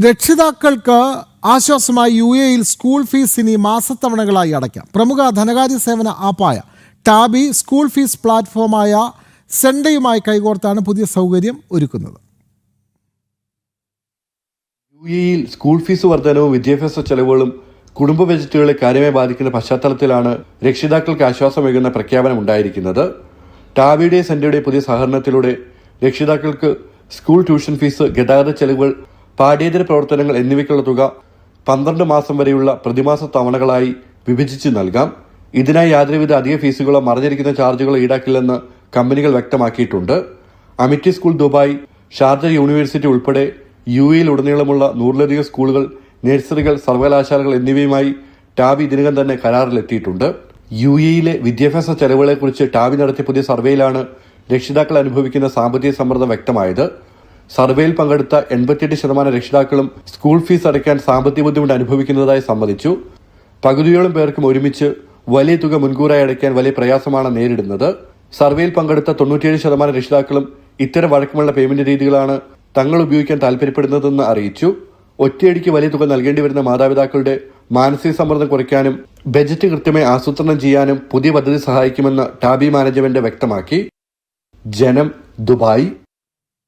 രക്ഷിതാക്കൾക്ക് ആശ്വാസമായി UAE school fees ഇനി മാസത്തവണകളായി അടയ്ക്കാം. പ്രമുഖ ധനകാര്യ സേവന ആപ്പായ ടാബി സ്കൂൾ ഫീസ് പ്ലാറ്റ്ഫോമായ സെൻഡയുമായി കൈകോർത്താണ് പുതിയ സൗകര്യം ഒരുക്കുന്നത്. UAE സ്കൂൾ ഫീസ് വർധനവും വിദ്യാഭ്യാസ ചെലവുകളും കുടുംബ ബജറ്റുകളെ കാര്യമായി ബാധിക്കുന്ന പശ്ചാത്തലത്തിലാണ് രക്ഷിതാക്കൾക്ക് ആശ്വാസമേകുന്ന പ്രഖ്യാപനം ഉണ്ടായിരിക്കുന്നത്. ടാബിയുടെ സെൻഡയുടെ പുതിയ സഹകരണത്തിലൂടെ രക്ഷിതാക്കൾക്ക് സ്കൂൾ ട്യൂഷൻ ഫീസ്, ഗതാഗത ചെലവുകൾ, പാഠ്യേതര പ്രവർത്തനങ്ങൾ എന്നിവയ്ക്കുള്ള തുക 12 മാസം വരെയുള്ള പ്രതിമാസ തവണകളായി വിഭജിച്ച് നൽകാം. ഇതിനായി യാതൊരുവിധ അധിക ഫീസുകളോ മറഞ്ഞിരിക്കുന്ന ചാർജുകളോ ഈടാക്കില്ലെന്ന് കമ്പനികൾ വ്യക്തമാക്കിയിട്ടുണ്ട്. Amity school Dubai, Sharjah university ഉൾപ്പെടെ UAE ഉടനീളമുള്ള 100-ലധികം സ്കൂളുകൾ, നഴ്സറികൾ, സർവകലാശാലകൾ എന്നിവയുമായി ടാബി ഇതിനകം തന്നെ കരാറിലെത്തിയിട്ടുണ്ട്. UAE വിദ്യാഭ്യാസ ചെലവുകളെക്കുറിച്ച് ടാബി നടത്തിയ പുതിയ സർവേയിലാണ് രക്ഷിതാക്കൾ അനുഭവിക്കുന്ന സാമ്പത്തിക സമ്മർദ്ദം വ്യക്തമായത്. സർവേയിൽ പങ്കെടുത്ത 88% രക്ഷിതാക്കളും സ്കൂൾ ഫീസ് അടയ്ക്കാൻ സാമ്പത്തിക ബുദ്ധിമുട്ട് അനുഭവിക്കുന്നതായി സമ്മതിച്ചു. പകുതിയോളം പേർക്കും ഒരുമിച്ച് വലിയ തുക മുൻകൂറായി അടയ്ക്കാൻ വലിയ പ്രയാസമാണ് നേരിടുന്നത്. സർവേയിൽ പങ്കെടുത്ത 97% രക്ഷിതാക്കളും ഇത്തരം വഴക്കമുള്ള പേയ്മെന്റ് രീതികളാണ് തങ്ങൾ ഉപയോഗിക്കാൻ താല്പര്യപ്പെടുന്നതെന്ന് അറിയിച്ചു. ഒറ്റയടിക്ക് വലിയ തുക നൽകേണ്ടി വരുന്ന മാതാപിതാക്കളുടെ മാനസിക സമ്മർദ്ദം കുറയ്ക്കാനും ബജറ്റ് കൃത്യമായി ആസൂത്രണം ചെയ്യാനും പുതിയ പദ്ധതി സഹായിക്കുമെന്ന് ടാബി മാനേജ്മെന്റ് വ്യക്തമാക്കി. ജനം, ദുബായ്.